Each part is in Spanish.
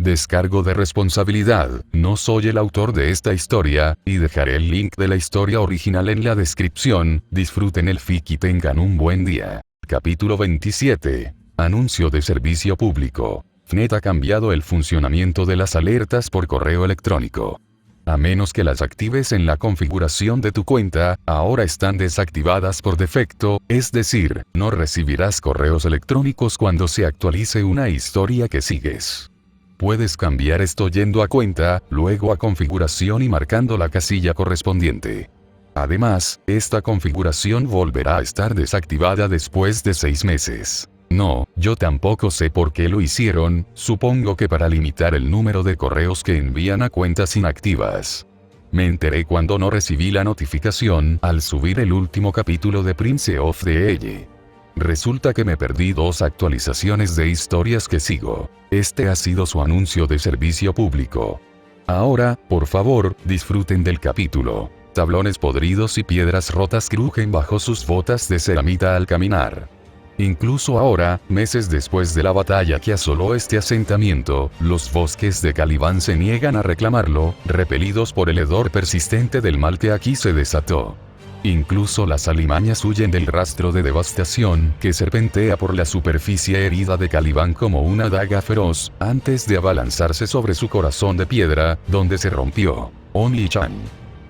Descargo de responsabilidad, no soy el autor de esta historia, y dejaré el link de la historia original en la descripción. Disfruten el fic y tengan un buen día. Capítulo 27. Anuncio de servicio público. Fnet ha cambiado el funcionamiento de las alertas por correo electrónico. A menos que las actives en la configuración de tu cuenta, ahora están desactivadas por defecto, es decir, no recibirás correos electrónicos cuando se actualice una historia que sigues. Puedes cambiar esto yendo a cuenta, luego a configuración y marcando la casilla correspondiente. Además, esta configuración volverá a estar desactivada después de 6 meses. No, yo tampoco sé por qué lo hicieron, supongo que para limitar el número de correos que envían a cuentas inactivas. Me enteré cuando no recibí la notificación al subir el último capítulo de Prince of the Eye. Resulta que me perdí 2 actualizaciones de historias que sigo. Este ha sido su anuncio de servicio público. Ahora, por favor, disfruten del capítulo. Tablones podridos y piedras rotas crujen bajo sus botas de ceramita al caminar. Incluso ahora, meses después de la batalla que asoló este asentamiento, los bosques de Caliban se niegan a reclamarlo, repelidos por el hedor persistente del mal que aquí se desató. Incluso las alimañas huyen del rastro de devastación que serpentea por la superficie herida de Caliban como una daga feroz, antes de abalanzarse sobre su corazón de piedra, donde se rompió. Only-chan.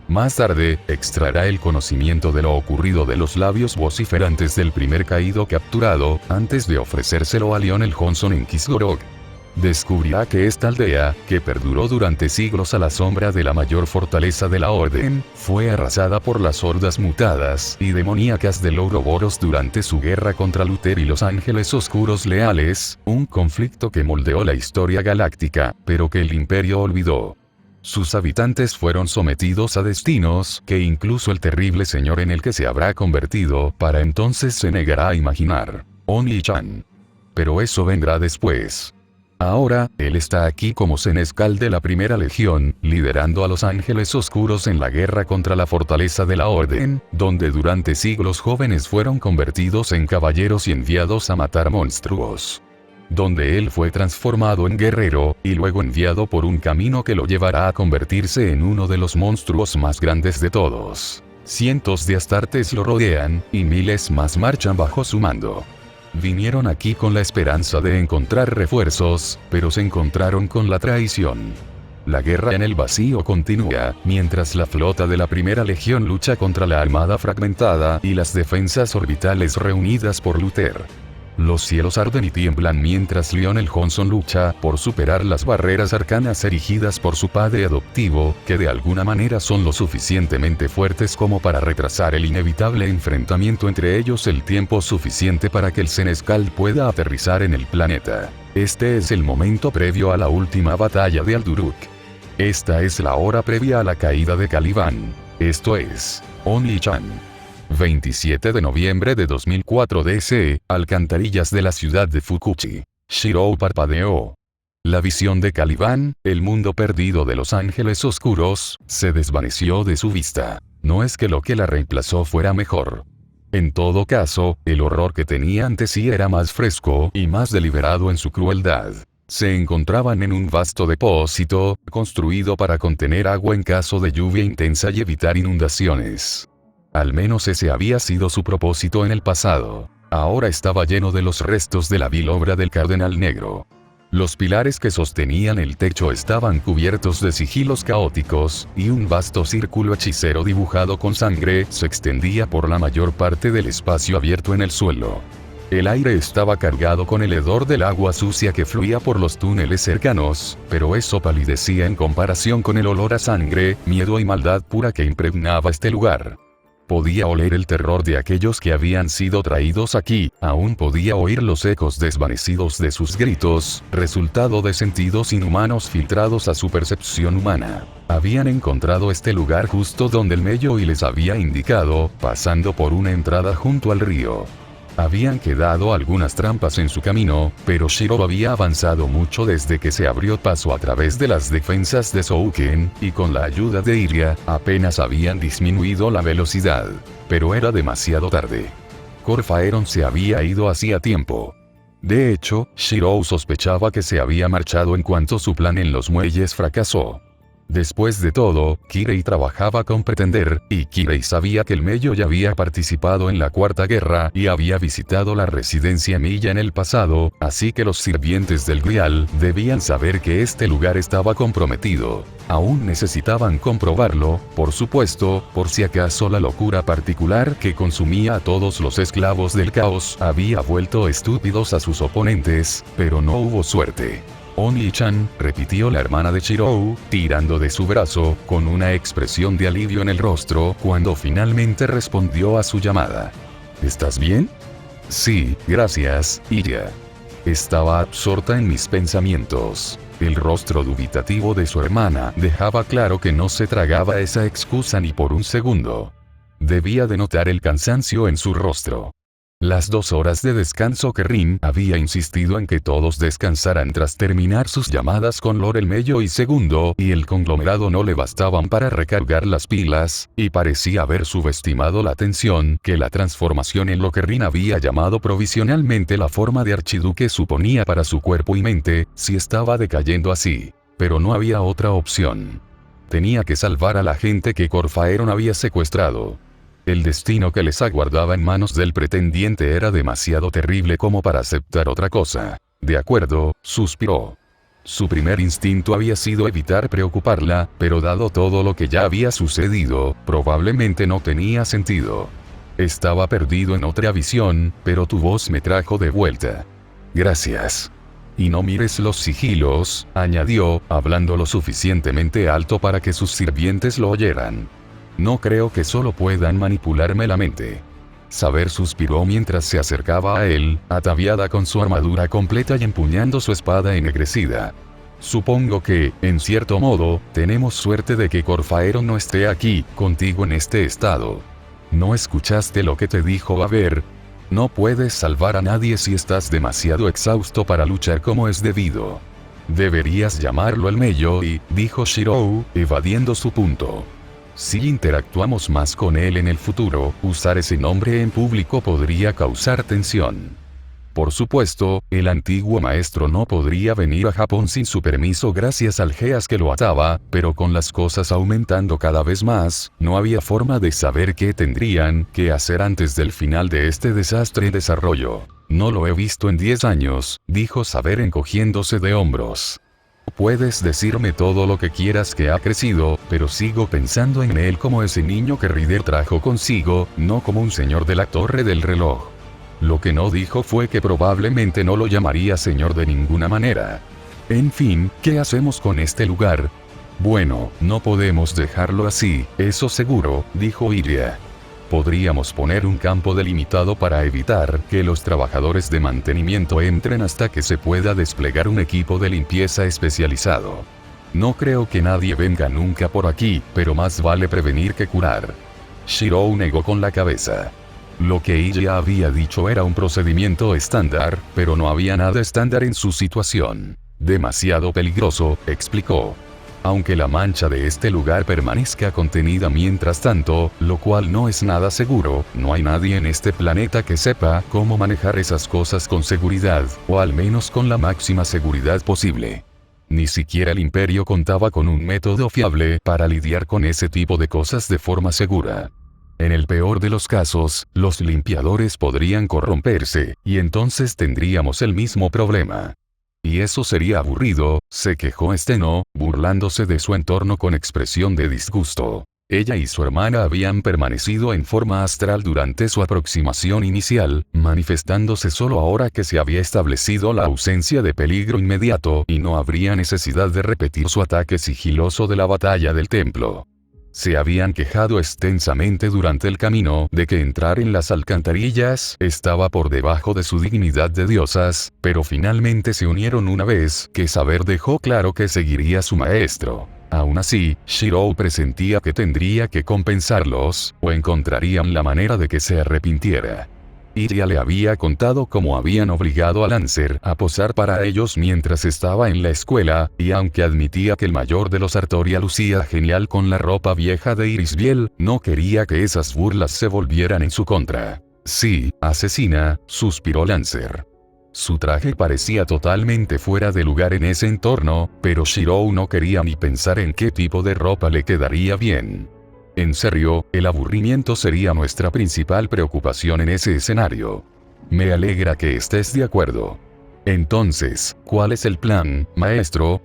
Más tarde, extraerá el conocimiento de lo ocurrido de los labios vociferantes del primer caído capturado, antes de ofrecérselo a Lionel Johnson en Kisgorok. Descubrirá que esta aldea, que perduró durante siglos a la sombra de la mayor fortaleza de la Orden, fue arrasada por las hordas mutadas y demoníacas del Ouroboros durante su guerra contra Luther y los Ángeles Oscuros Leales, un conflicto que moldeó la historia galáctica, pero que el Imperio olvidó. Sus habitantes fueron sometidos a destinos que incluso el terrible señor en el que se habrá convertido para entonces se negará a imaginar. Only-chan. Pero eso vendrá después. Ahora, él está aquí como senescal de la Primera Legión, liderando a los Ángeles Oscuros en la guerra contra la fortaleza de la Orden, donde durante siglos jóvenes fueron convertidos en caballeros y enviados a matar monstruos. Donde él fue transformado en guerrero, y luego enviado por un camino que lo llevará a convertirse en uno de los monstruos más grandes de todos. Cientos de astartes lo rodean, y miles más marchan bajo su mando. Vinieron aquí con la esperanza de encontrar refuerzos, pero se encontraron con la traición. La guerra en el vacío continúa, mientras la flota de la Primera Legión lucha contra la armada fragmentada y las defensas orbitales reunidas por Luther. Los cielos arden y tiemblan mientras Lionel Johnson lucha por superar las barreras arcanas erigidas por su padre adoptivo, que de alguna manera son lo suficientemente fuertes como para retrasar el inevitable enfrentamiento entre ellos el tiempo suficiente para que el senescal pueda aterrizar en el planeta. Este es el momento previo a la última batalla de Alduruk. Esta es la hora previa a la caída de Caliban. Esto es Only-chan. 27 de noviembre de 2004 DC, alcantarillas de la ciudad de Fukuchi. Shirou parpadeó. La visión de Caliban, el mundo perdido de los Ángeles Oscuros, se desvaneció de su vista. No es que lo que la reemplazó fuera mejor. En todo caso, el horror que tenía ante sí era más fresco y más deliberado en su crueldad. Se encontraban en un vasto depósito, construido para contener agua en caso de lluvia intensa y evitar inundaciones. Al menos ese había sido su propósito en el pasado. Ahora estaba lleno de los restos de la vil obra del Cardenal Negro. Los pilares que sostenían el techo estaban cubiertos de sigilos caóticos, y un vasto círculo hechicero dibujado con sangre se extendía por la mayor parte del espacio abierto en el suelo. El aire estaba cargado con el hedor del agua sucia que fluía por los túneles cercanos, pero eso palidecía en comparación con el olor a sangre, miedo y maldad pura que impregnaba este lugar. Podía oler el terror de aquellos que habían sido traídos aquí, aún podía oír los ecos desvanecidos de sus gritos, resultado de sentidos inhumanos filtrados a su percepción humana. Habían encontrado este lugar justo donde el Melloi les había indicado, pasando por una entrada junto al río. Habían quedado algunas trampas en su camino, pero Shirou había avanzado mucho desde que se abrió paso a través de las defensas de Souken, y con la ayuda de Iria, apenas habían disminuido la velocidad. Pero era demasiado tarde. Corfaeron se había ido hacía tiempo. De hecho, Shirou sospechaba que se había marchado en cuanto su plan en los muelles fracasó. Después de todo, Kirei trabajaba con Pretender, y Kirei sabía que el Mello ya había participado en la Cuarta Guerra y había visitado la residencia Milla en el pasado, así que los sirvientes del Grial debían saber que este lugar estaba comprometido. Aún necesitaban comprobarlo, por supuesto, por si acaso la locura particular que consumía a todos los esclavos del caos había vuelto estúpidos a sus oponentes, pero no hubo suerte. Oni-chan, repitió la hermana de Shirou, tirando de su brazo, con una expresión de alivio en el rostro, cuando finalmente respondió a su llamada. ¿Estás bien? Sí, gracias, Iya. Estaba absorta en mis pensamientos. El rostro dubitativo de su hermana dejaba claro que no se tragaba esa excusa ni por un segundo. Debía de notar el cansancio en su rostro. Las 2 horas de descanso que Rin había insistido en que todos descansaran tras terminar sus llamadas con Lord el Mello y Segundo y el conglomerado no le bastaban para recargar las pilas, y parecía haber subestimado la tensión que la transformación en lo que Rin había llamado provisionalmente la forma de archiduque suponía para su cuerpo y mente, si estaba decayendo así. Pero no había otra opción. Tenía que salvar a la gente que Corfaeron había secuestrado. El destino que les aguardaba en manos del pretendiente era demasiado terrible como para aceptar otra cosa. De acuerdo, suspiró. Su primer instinto había sido evitar preocuparla, pero dado todo lo que ya había sucedido, probablemente no tenía sentido. Estaba perdido en otra visión, pero tu voz me trajo de vuelta. Gracias. Y no mires los sigilos, añadió, hablando lo suficientemente alto para que sus sirvientes lo oyeran. No creo que solo puedan manipularme la mente. Saber suspiró mientras se acercaba a él, ataviada con su armadura completa y empuñando su espada ennegrecida. Supongo que, en cierto modo, tenemos suerte de que Corfaeron no esté aquí, contigo en este estado. ¿No escuchaste lo que te dijo Baber? No puedes salvar a nadie si estás demasiado exhausto para luchar como es debido. Deberías llamarlo el Mello y, dijo Shirou, evadiendo su punto. Si interactuamos más con él en el futuro, usar ese nombre en público podría causar tensión. Por supuesto, el antiguo maestro no podría venir a Japón sin su permiso gracias al geas que lo ataba, pero con las cosas aumentando cada vez más, no había forma de saber qué tendrían que hacer antes del final de este desastre en desarrollo. No lo he visto en 10 años, dijo Saber encogiéndose de hombros. Puedes decirme todo lo que quieras que ha crecido, pero sigo pensando en él como ese niño que Rider trajo consigo, no como un señor de la torre del reloj. Lo que no dijo fue que probablemente no lo llamaría señor de ninguna manera. En fin, ¿qué hacemos con este lugar? Bueno, no podemos dejarlo así, eso seguro, dijo Iria. Podríamos poner un campo delimitado para evitar que los trabajadores de mantenimiento entren hasta que se pueda desplegar un equipo de limpieza especializado. No creo que nadie venga nunca por aquí, pero más vale prevenir que curar. Shirou negó con la cabeza. Lo que ella había dicho era un procedimiento estándar, pero no había nada estándar en su situación. Demasiado peligroso, explicó. Aunque la mancha de este lugar permanezca contenida mientras tanto, lo cual no es nada seguro, no hay nadie en este planeta que sepa cómo manejar esas cosas con seguridad, o al menos con la máxima seguridad posible. Ni siquiera el imperio contaba con un método fiable para lidiar con ese tipo de cosas de forma segura. En el peor de los casos, los limpiadores podrían corromperse, y entonces tendríamos el mismo problema. Y eso sería aburrido, se quejó Steno, burlándose de su entorno con expresión de disgusto. Ella y su hermana habían permanecido en forma astral durante su aproximación inicial, manifestándose solo ahora que se había establecido la ausencia de peligro inmediato y no habría necesidad de repetir su ataque sigiloso de la batalla del templo. Se habían quejado extensamente durante el camino de que entrar en las alcantarillas estaba por debajo de su dignidad de diosas, pero finalmente se unieron una vez que Saber dejó claro que seguiría a su maestro. Aún así, Shirou presentía que tendría que compensarlos, o encontrarían la manera de que se arrepintiera. Iria le había contado cómo habían obligado a Lancer a posar para ellos mientras estaba en la escuela, y aunque admitía que el mayor de los Artoria lucía genial con la ropa vieja de Irisbiel, no quería que esas burlas se volvieran en su contra. Sí, asesina, suspiró Lancer. Su traje parecía totalmente fuera de lugar en ese entorno, pero Shirou no quería ni pensar en qué tipo de ropa le quedaría bien. En serio, el aburrimiento sería nuestra principal preocupación en ese escenario. Me alegra que estés de acuerdo. Entonces, ¿cuál es el plan, maestro?,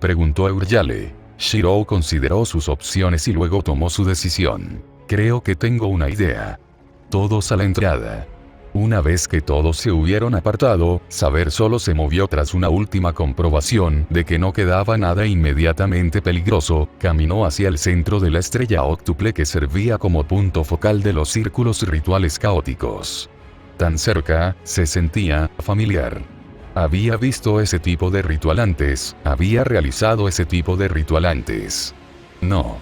preguntó Eurjale. Shirou consideró sus opciones y luego tomó su decisión. Creo que tengo una idea. Todos a la entrada. Una vez que todos se hubieron apartado, Saber solo se movió tras una última comprobación de que no quedaba nada inmediatamente peligroso, caminó hacia el centro de la estrella óctuple que servía como punto focal de los círculos rituales caóticos. Tan cerca, se sentía familiar. Había visto ese tipo de ritual antes, había realizado ese tipo de ritual antes. No.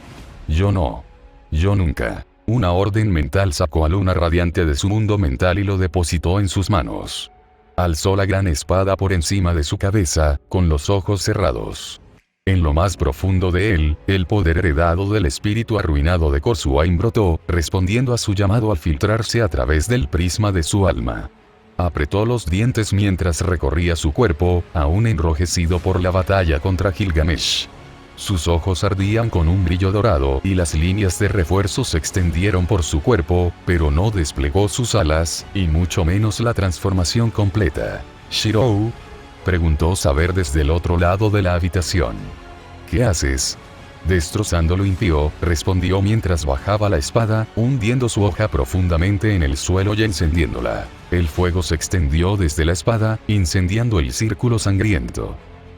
Yo no. Yo nunca. Una orden mental sacó a Luna Radiante de su mundo mental y lo depositó en sus manos. Alzó la gran espada por encima de su cabeza, con los ojos cerrados. En lo más profundo de él, el poder heredado del espíritu arruinado de Korsuain brotó, respondiendo a su llamado al filtrarse a través del prisma de su alma. Apretó los dientes mientras recorría su cuerpo, aún enrojecido por la batalla contra Gilgamesh. Sus ojos ardían con un brillo dorado y las líneas de refuerzo se extendieron por su cuerpo, pero no desplegó sus alas, y mucho menos la transformación completa. «¿Shirou?», preguntó Saber desde el otro lado de la habitación. «¿Qué haces?». «Destrozando lo impío», respondió mientras bajaba la espada, hundiendo su hoja profundamente en el suelo y encendiéndola. El fuego se extendió desde la espada, incendiando el círculo sangriento.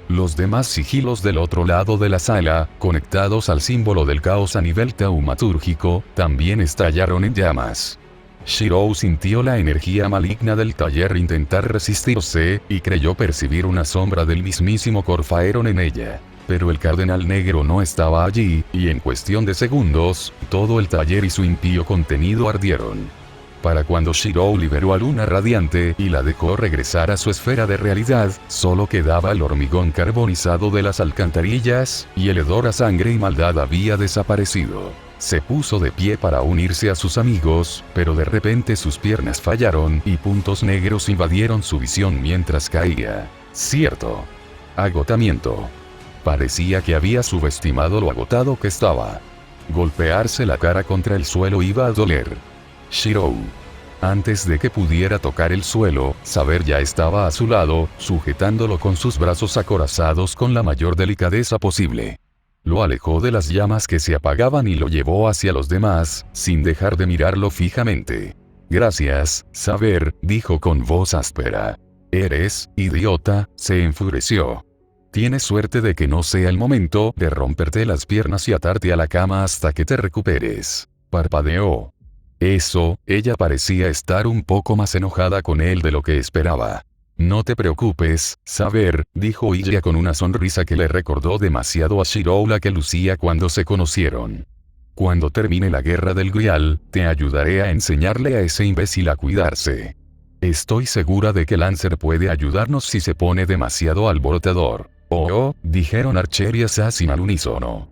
Los demás sigilos del otro lado de la sala, conectados al símbolo del caos a nivel taumatúrgico, también estallaron en llamas. Shirou sintió la energía maligna del taller intentar resistirse, y creyó percibir una sombra del mismísimo Corfaeron en ella. Pero el Cardenal Negro no estaba allí, y en cuestión de segundos, todo el taller y su impío contenido ardieron. Para cuando Shirou liberó a Luna Radiante y la dejó regresar a su esfera de realidad, solo quedaba el hormigón carbonizado de las alcantarillas, y el hedor a sangre y maldad había desaparecido. Se puso de pie para unirse a sus amigos, pero de repente sus piernas fallaron y puntos negros invadieron su visión mientras caía. Cierto. Agotamiento. Parecía que había subestimado lo agotado que estaba. Golpearse la cara contra el suelo iba a doler. Shirou. Antes de que pudiera tocar el suelo, Saber ya estaba a su lado, sujetándolo con sus brazos acorazados con la mayor delicadeza posible. Lo alejó de las llamas que se apagaban y lo llevó hacia los demás, sin dejar de mirarlo fijamente. «Gracias, Saber», dijo con voz áspera. «Eres, idiota», se enfureció. «Tienes suerte de que no sea el momento de romperte las piernas y atarte a la cama hasta que te recuperes». Parpadeó. Eso, ella parecía estar un poco más enojada con él de lo que esperaba. «No te preocupes, Saber», dijo ella con una sonrisa que le recordó demasiado a Shirou la que lucía cuando se conocieron. «Cuando termine la guerra del Grial, te ayudaré a enseñarle a ese imbécil a cuidarse. Estoy segura de que Lancer puede ayudarnos si se pone demasiado alborotador». «Oh», dijeron Archer y Assassin al unísono.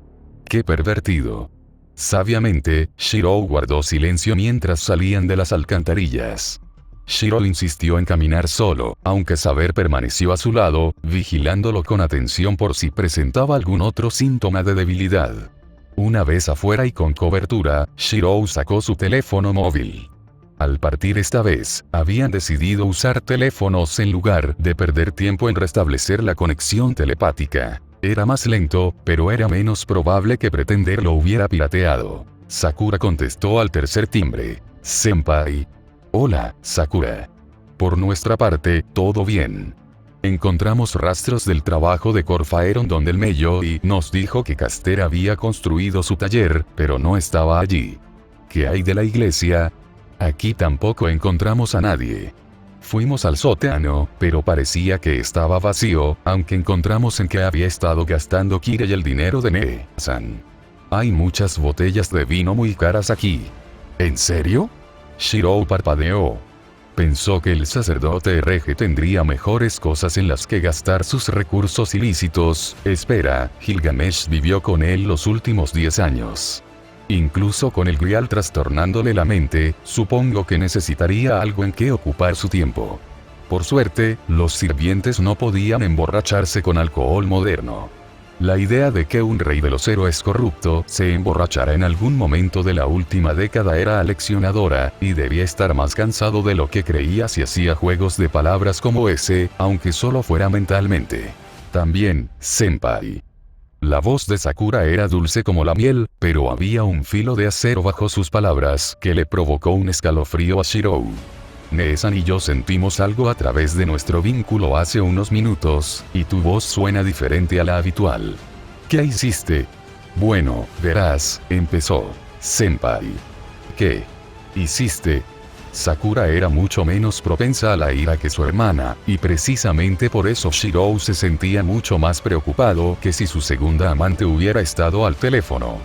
«Qué pervertido». Sabiamente, Shirou guardó silencio mientras salían de las alcantarillas. Shirou insistió en caminar solo, aunque Saber permaneció a su lado, vigilándolo con atención por si presentaba algún otro síntoma de debilidad. Una vez afuera y con cobertura, Shirou sacó su teléfono móvil. Al partir esta vez, habían decidido usar teléfonos en lugar de perder tiempo en restablecer la conexión telepática. Era más lento, pero era menos probable que Pretender lo hubiera pirateado. Sakura contestó al tercer timbre. «Senpai». «Hola, Sakura. Por nuestra parte, todo bien. Encontramos rastros del trabajo de Corfaeron donde el Mello y nos dijo que Caster había construido su taller, pero no estaba allí. ¿Qué hay de la iglesia? Aquí tampoco encontramos a nadie. Fuimos al sótano, pero parecía que estaba vacío, aunque encontramos en que había estado gastando Kirei el dinero de Ne-san. Hay muchas botellas de vino muy caras aquí». «¿En serio?». Shirou parpadeó. Pensó que el sacerdote RG tendría mejores cosas en las que gastar sus recursos ilícitos. Espera, Gilgamesh vivió con él los últimos 10 años. Incluso con el Grial trastornándole la mente, supongo que necesitaría algo en que ocupar su tiempo. Por suerte, los sirvientes no podían emborracharse con alcohol moderno. La idea de que un rey de los héroes corrupto se emborrachara en algún momento de la última década era aleccionadora, y debía estar más cansado de lo que creía si hacía juegos de palabras como ese, aunque solo fuera mentalmente. También, senpai. La voz de Sakura era dulce como la miel, pero había un filo de acero bajo sus palabras que le provocó un escalofrío a Shirou. Neesan y yo sentimos algo a través de nuestro vínculo hace unos minutos, y tu voz suena diferente a la habitual. ¿Qué hiciste? Bueno, verás, empezó senpai. ¿Qué hiciste? Sakura era mucho menos propensa a la ira que su hermana, y precisamente por eso Shirou se sentía mucho más preocupado que si su segunda amante hubiera estado al teléfono.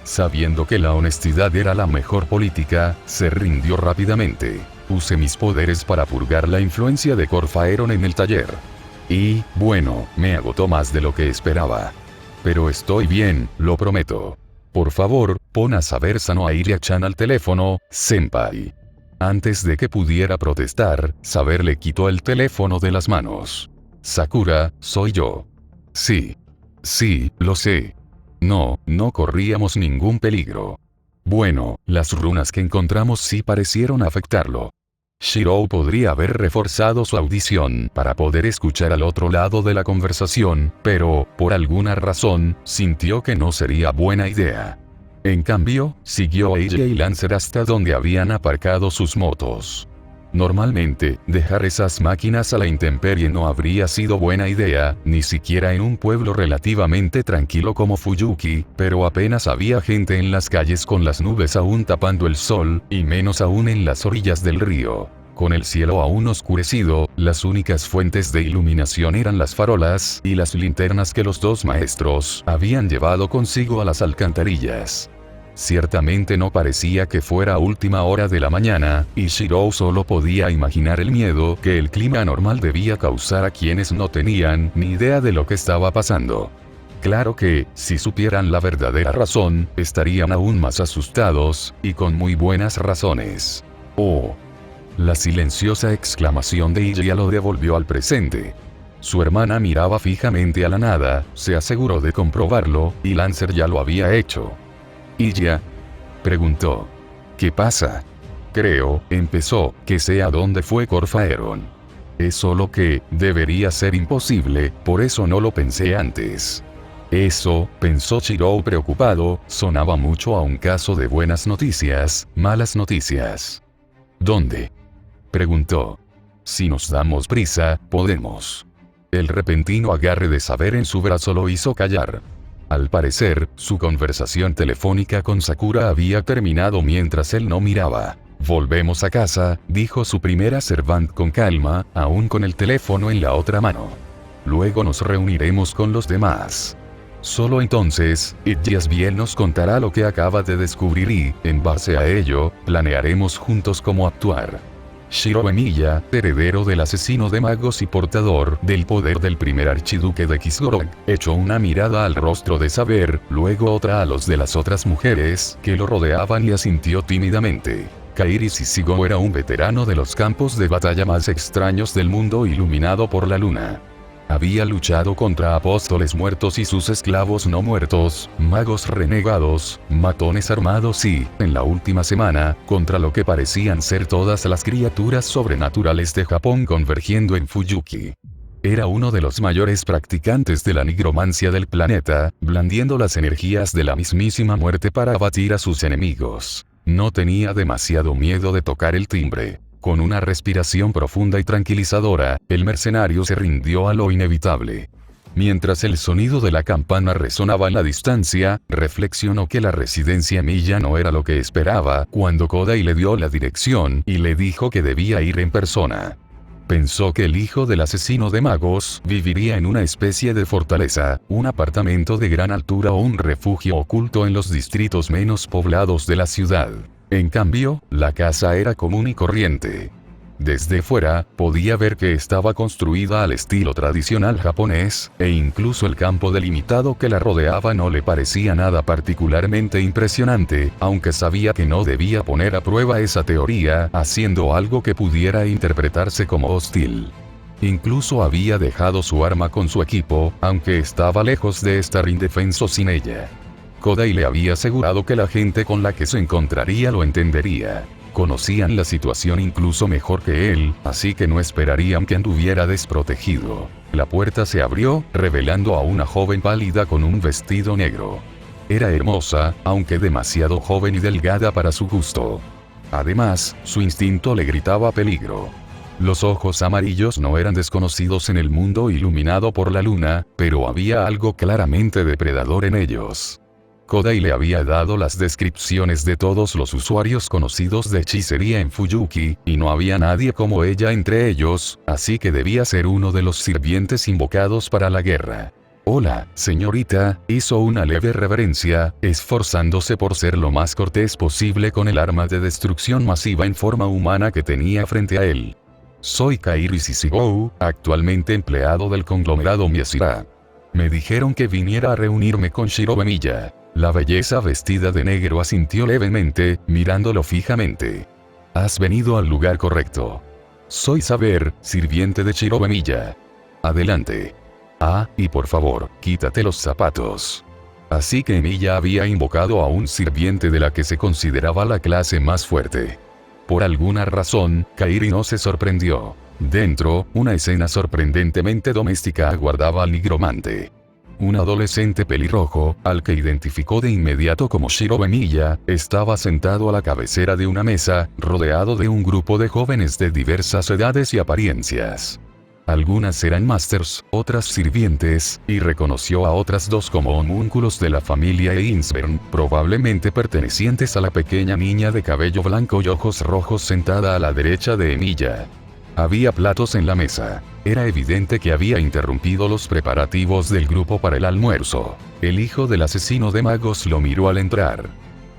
Sabiendo que la honestidad era la mejor política, se rindió rápidamente. Usé mis poderes para purgar la influencia de Corfaeron en el taller. Y, bueno, me agotó más de lo que esperaba. Pero estoy bien, lo prometo. Por favor, pon a saber Sano a Iria-chan al teléfono, senpai. Antes de que pudiera protestar, Saber le quitó el teléfono de las manos. Sakura, soy yo. Sí. Sí, lo sé. No corríamos ningún peligro. Bueno, las runas que encontramos sí parecieron afectarlo. Shirou podría haber reforzado su audición para poder escuchar al otro lado de la conversación, pero, por alguna razón, sintió que no sería buena idea. En cambio, siguió a ella y Lancer hasta donde habían aparcado sus motos. Normalmente, dejar esas máquinas a la intemperie no habría sido buena idea, ni siquiera en un pueblo relativamente tranquilo como Fuyuki, pero apenas había gente en las calles con las nubes aún tapando el sol, y menos aún en las orillas del río. Con el cielo aún oscurecido, las únicas fuentes de iluminación eran las farolas y las linternas que los dos maestros habían llevado consigo a las alcantarillas. Ciertamente no parecía que fuera última hora de la mañana, y Shirou solo podía imaginar el miedo que el clima anormal debía causar a quienes no tenían ni idea de lo que estaba pasando. Claro que, si supieran la verdadera razón, estarían aún más asustados, y con muy buenas razones. Oh. La silenciosa exclamación de Iria lo devolvió al presente. Su hermana miraba fijamente a la nada, se aseguró de comprobarlo, y Lancer ya lo había hecho. ¿Iria? Preguntó. ¿Qué pasa? Creo, empezó, que sé a dónde fue Corfaeron. Es solo que, debería ser imposible, por eso no lo pensé antes. Eso, pensó Shirou preocupado, sonaba mucho a un caso de buenas noticias, malas noticias. ¿Dónde? Preguntó. Si nos damos prisa, podemos. El repentino agarre de Saber en su brazo lo hizo callar. Al parecer, su conversación telefónica con Sakura había terminado mientras él no miraba. Volvemos a casa, dijo su primera servant con calma, aún con el teléfono en la otra mano. Luego nos reuniremos con los demás. Solo entonces, Yasbiel nos contará lo que acaba de descubrir y, en base a ello, planearemos juntos cómo actuar. Shiro Emiya, heredero del asesino de magos y portador del poder del primer archiduque de Kisgorok, echó una mirada al rostro de Saber, luego otra a los de las otras mujeres que lo rodeaban y asintió tímidamente. Kairi Sisigo era un veterano de los campos de batalla más extraños del mundo iluminado por la luna. Había luchado contra apóstoles muertos y sus esclavos no muertos, magos renegados, matones armados y, en la última semana, contra lo que parecían ser todas las criaturas sobrenaturales de Japón convergiendo en Fuyuki. Era uno de los mayores practicantes de la nigromancia del planeta, blandiendo las energías de la mismísima muerte para abatir a sus enemigos. No tenía demasiado miedo de tocar el timbre. Con una respiración profunda y tranquilizadora, el mercenario se rindió a lo inevitable. Mientras el sonido de la campana resonaba en la distancia, reflexionó que la residencia Miya no era lo que esperaba cuando Kodai le dio la dirección y le dijo que debía ir en persona. Pensó que el hijo del asesino de magos viviría en una especie de fortaleza, un apartamento de gran altura o un refugio oculto en los distritos menos poblados de la ciudad. En cambio, la casa era común y corriente. Desde fuera, podía ver que estaba construida al estilo tradicional japonés, e incluso el campo delimitado que la rodeaba no le parecía nada particularmente impresionante, aunque sabía que no debía poner a prueba esa teoría, haciendo algo que pudiera interpretarse como hostil. Incluso había dejado su arma con su equipo, aunque estaba lejos de estar indefenso sin ella. Kodai le había asegurado que la gente con la que se encontraría lo entendería. Conocían la situación incluso mejor que él, así que no esperarían que anduviera desprotegido. La puerta se abrió, revelando a una joven pálida con un vestido negro. Era hermosa, aunque demasiado joven y delgada para su gusto. Además, su instinto le gritaba peligro. Los ojos amarillos no eran desconocidos en el mundo iluminado por la luna, pero había algo claramente depredador en ellos. Kodai le había dado las descripciones de todos los usuarios conocidos de hechicería en Fuyuki, y no había nadie como ella entre ellos, así que debía ser uno de los sirvientes invocados para la guerra. «Hola, señorita», hizo una leve reverencia, esforzándose por ser lo más cortés posible con el arma de destrucción masiva en forma humana que tenía frente a él. «Soy Kairi Sisigou, actualmente empleado del conglomerado Miyashira. Me dijeron que viniera a reunirme con Shirobe Miya». La belleza vestida de negro asintió levemente, mirándolo fijamente. «Has venido al lugar correcto. Soy Saber, sirviente de Shirobe Miya. Adelante. Ah, y por favor, quítate los zapatos». Así que Miya había invocado a un sirviente de la que se consideraba la clase más fuerte. Por alguna razón, Kairi no se sorprendió. Dentro, una escena sorprendentemente doméstica aguardaba al nigromante. Un adolescente pelirrojo, al que identificó de inmediato como Shirobe Miya, estaba sentado a la cabecera de una mesa, rodeado de un grupo de jóvenes de diversas edades y apariencias. Algunas eran masters, otras sirvientes, y reconoció a otras dos como homúnculos de la familia Einsberg, probablemente pertenecientes a la pequeña niña de cabello blanco y ojos rojos sentada a la derecha de Miya. Había platos en la mesa. Era evidente que había interrumpido los preparativos del grupo para el almuerzo. El hijo del asesino de magos lo miró al entrar.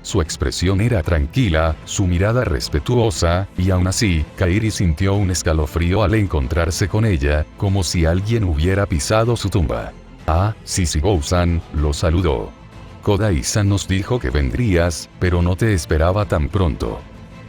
Su expresión era tranquila, su mirada respetuosa, y aún así, Kairi sintió un escalofrío al encontrarse con ella, como si alguien hubiera pisado su tumba. «Ah, Sisigou-san», lo saludó. «Kodai-san nos dijo que vendrías, pero no te esperaba tan pronto.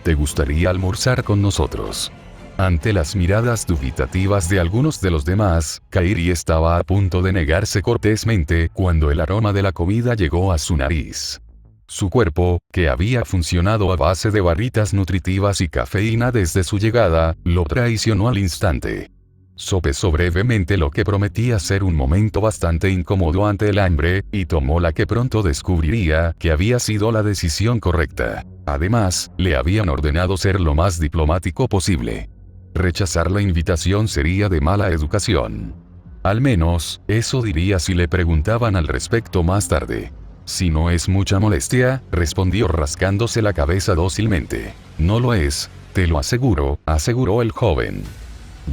¿Te gustaría almorzar con nosotros?» Ante las miradas dubitativas de algunos de los demás, Kairi estaba a punto de negarse cortésmente cuando el aroma de la comida llegó a su nariz. Su cuerpo, que había funcionado a base de barritas nutritivas y cafeína desde su llegada, lo traicionó al instante. Sopesó brevemente lo que prometía ser un momento bastante incómodo ante el hambre, y tomó la que pronto descubriría que había sido la decisión correcta. Además, le habían ordenado ser lo más diplomático posible. Rechazar la invitación sería de mala educación. Al menos, eso diría si le preguntaban al respecto más tarde. «Si no es mucha molestia», respondió rascándose la cabeza dócilmente. «No lo es, te lo aseguro», aseguró el joven.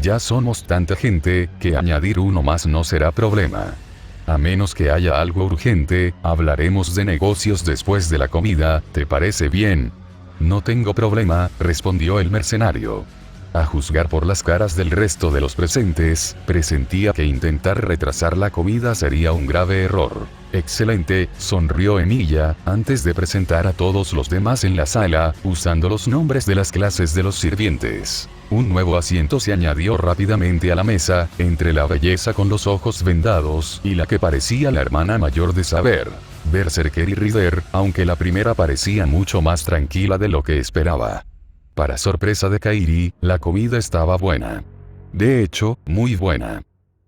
«Ya somos tanta gente, que añadir uno más no será problema. A menos que haya algo urgente, hablaremos de negocios después de la comida, ¿te parece bien?» «No tengo problema», respondió el mercenario. A juzgar por las caras del resto de los presentes, presentía que intentar retrasar la comida sería un grave error. «Excelente», sonrió Emilia, antes de presentar a todos los demás en la sala, usando los nombres de las clases de los sirvientes. Un nuevo asiento se añadió rápidamente a la mesa, entre la belleza con los ojos vendados y la que parecía la hermana mayor de Saber, Berserker y Rider, aunque la primera parecía mucho más tranquila de lo que esperaba. Para sorpresa de Kairi, la comida estaba buena. De hecho, muy buena.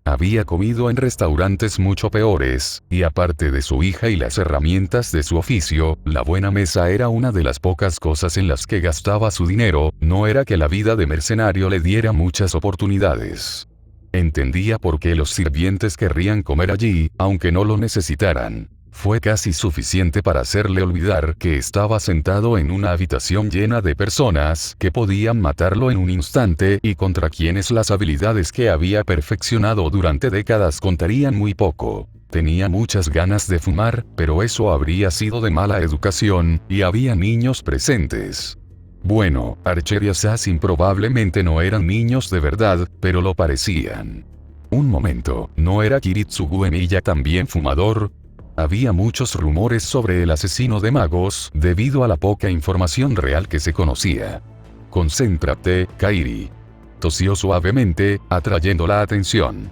Había comido en restaurantes mucho peores, y aparte de su hija y las herramientas de su oficio, la buena mesa era una de las pocas cosas en las que gastaba su dinero. No era que la vida de mercenario le diera muchas oportunidades. Entendía por qué los sirvientes querrían comer allí, aunque no lo necesitaran. Fue casi suficiente para hacerle olvidar que estaba sentado en una habitación llena de personas que podían matarlo en un instante y contra quienes las habilidades que había perfeccionado durante décadas contarían muy poco. Tenía muchas ganas de fumar, pero eso habría sido de mala educación, y había niños presentes. Bueno, Archer y Assassin probablemente no eran niños de verdad, pero lo parecían. Un momento, ¿no era Kiritsugu Emiya también fumador? Había muchos rumores sobre el asesino de magos, debido a la poca información real que se conocía. Concéntrate, Kairi. Tosió suavemente, atrayendo la atención.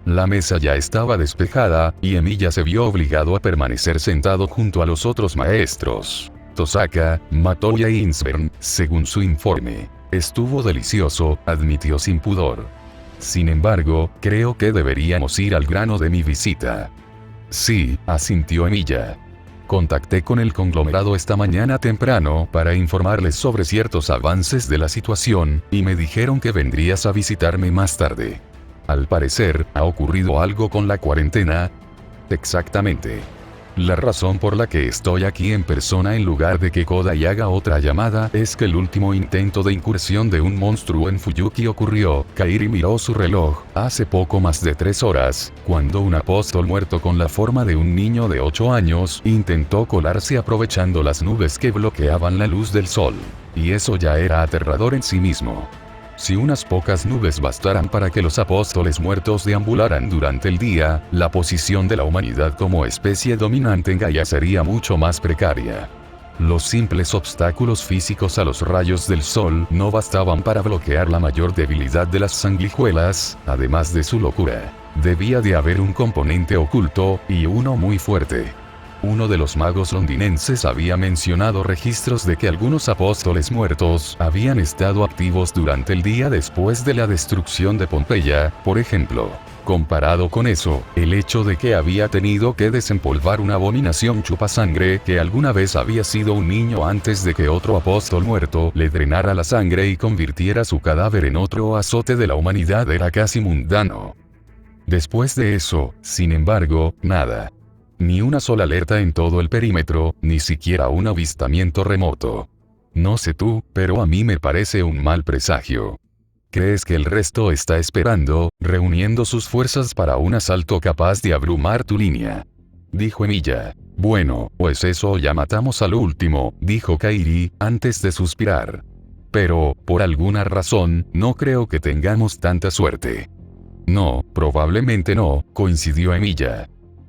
La mesa ya estaba despejada, y Emiya se vio obligado a permanecer sentado junto a los otros maestros. Tosaka, Matoya e Insbern, según su informe. Estuvo delicioso, admitió sin pudor. Sin embargo, creo que deberíamos ir al grano de mi visita. Sí, asintió Emiya. Contacté con el conglomerado esta mañana temprano para informarles sobre ciertos avances de la situación, y me dijeron que vendrías a visitarme más tarde. Al parecer, ¿ha ocurrido algo con la cuarentena? Exactamente. La razón por la que estoy aquí en persona en lugar de que Kodai haga otra llamada es que el último intento de incursión de un monstruo en Fuyuki ocurrió. Kairi miró su reloj, hace poco más de 3 horas, cuando un apóstol muerto con la forma de un niño de 8 años intentó colarse aprovechando las nubes que bloqueaban la luz del sol. Y eso ya era aterrador en sí mismo. Si unas pocas nubes bastaran para que los apóstoles muertos deambularan durante el día, la posición de la humanidad como especie dominante en Gaia sería mucho más precaria. Los simples obstáculos físicos a los rayos del sol no bastaban para bloquear la mayor debilidad de las sanguijuelas, además de su locura. Debía de haber un componente oculto, y uno muy fuerte. Uno de los magos londinenses había mencionado registros de que algunos apóstoles muertos habían estado activos durante el día después de la destrucción de Pompeya, por ejemplo. Comparado con eso, el hecho de que había tenido que desempolvar una abominación chupasangre que alguna vez había sido un niño antes de que otro apóstol muerto le drenara la sangre y convirtiera su cadáver en otro azote de la humanidad era casi mundano. Después de eso, sin embargo, nada. Ni una sola alerta en todo el perímetro, ni siquiera un avistamiento remoto. No sé tú, pero a mí me parece un mal presagio. ¿Crees que el resto está esperando, reuniendo sus fuerzas para un asalto capaz de abrumar tu línea? Dijo Emiya. Bueno, pues eso ya matamos al último, dijo Kairi, antes de suspirar. Pero, por alguna razón, no creo que tengamos tanta suerte. No, probablemente no, coincidió Emiya.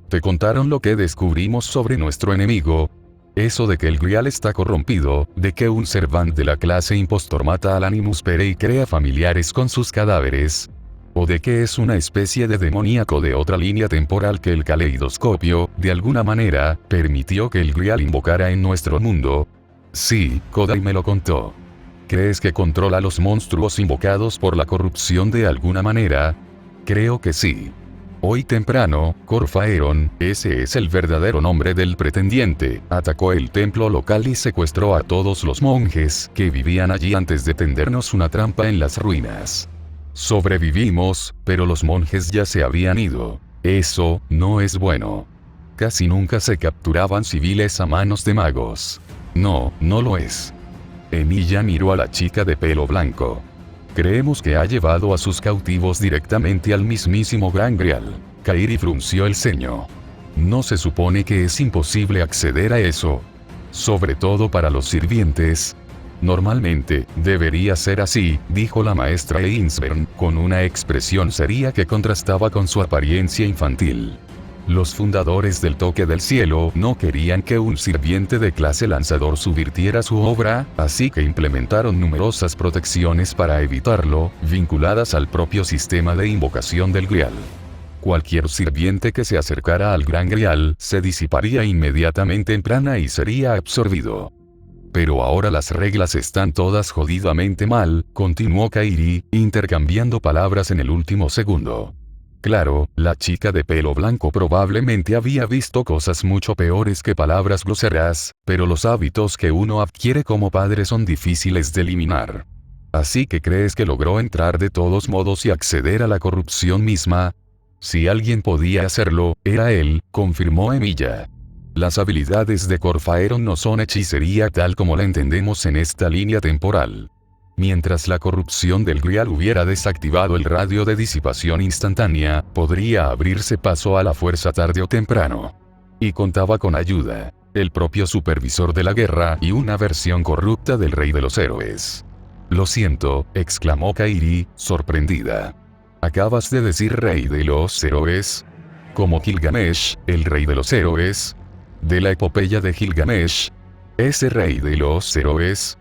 ¿Te contaron lo que descubrimos sobre nuestro enemigo? Eso de que el Grial está corrompido, de que un servant de la clase impostor mata al Animus Pere y crea familiares con sus cadáveres. O de que es una especie de demoníaco de otra línea temporal que el caleidoscopio, de alguna manera, permitió que el Grial invocara en nuestro mundo. Sí, Kodai me lo contó. ¿Crees que controla los monstruos invocados por la corrupción de alguna manera? Creo que sí. Hoy temprano, Corfaeron, ese es el verdadero nombre del pretendiente, atacó el templo local y secuestró a todos los monjes que vivían allí antes de tendernos una trampa en las ruinas. Sobrevivimos, pero los monjes ya se habían ido. Eso no es bueno. Casi nunca se capturaban civiles a manos de magos. No, no lo es. Emiya miró a la chica de pelo blanco. Creemos que ha llevado a sus cautivos directamente al mismísimo Gran Grial. Kairi frunció el ceño. No se supone que es imposible acceder a eso. Sobre todo para los sirvientes. Normalmente, debería ser así, dijo la maestra Einsbern, con una expresión seria que contrastaba con su apariencia infantil. Los fundadores del Toque del Cielo no querían que un sirviente de clase lanzador subvirtiera su obra, así que implementaron numerosas protecciones para evitarlo, vinculadas al propio sistema de invocación del Grial. Cualquier sirviente que se acercara al Gran Grial se disiparía inmediatamente en prana y sería absorbido. Pero ahora las reglas están todas jodidamente mal, continuó Kairi, intercambiando palabras en el último segundo. Claro, la chica de pelo blanco probablemente había visto cosas mucho peores que palabras groseras, pero los hábitos que uno adquiere como padre son difíciles de eliminar. ¿Así que crees que logró entrar de todos modos y acceder a la corrupción misma? Si alguien podía hacerlo, era él, confirmó Emiya. Las habilidades de Corfaeron no son hechicería tal como la entendemos en esta línea temporal. Mientras la corrupción del Grial hubiera desactivado el radio de disipación instantánea, podría abrirse paso a la fuerza tarde o temprano. Y contaba con ayuda. el propio supervisor de la guerra y una versión corrupta del rey de los héroes. Lo siento, exclamó Kairi, sorprendida. ¿Acabas de decir rey de los héroes? ¿Como Gilgamesh, el rey de los héroes? ¿De la epopeya de Gilgamesh? ¿Ese rey de los héroes?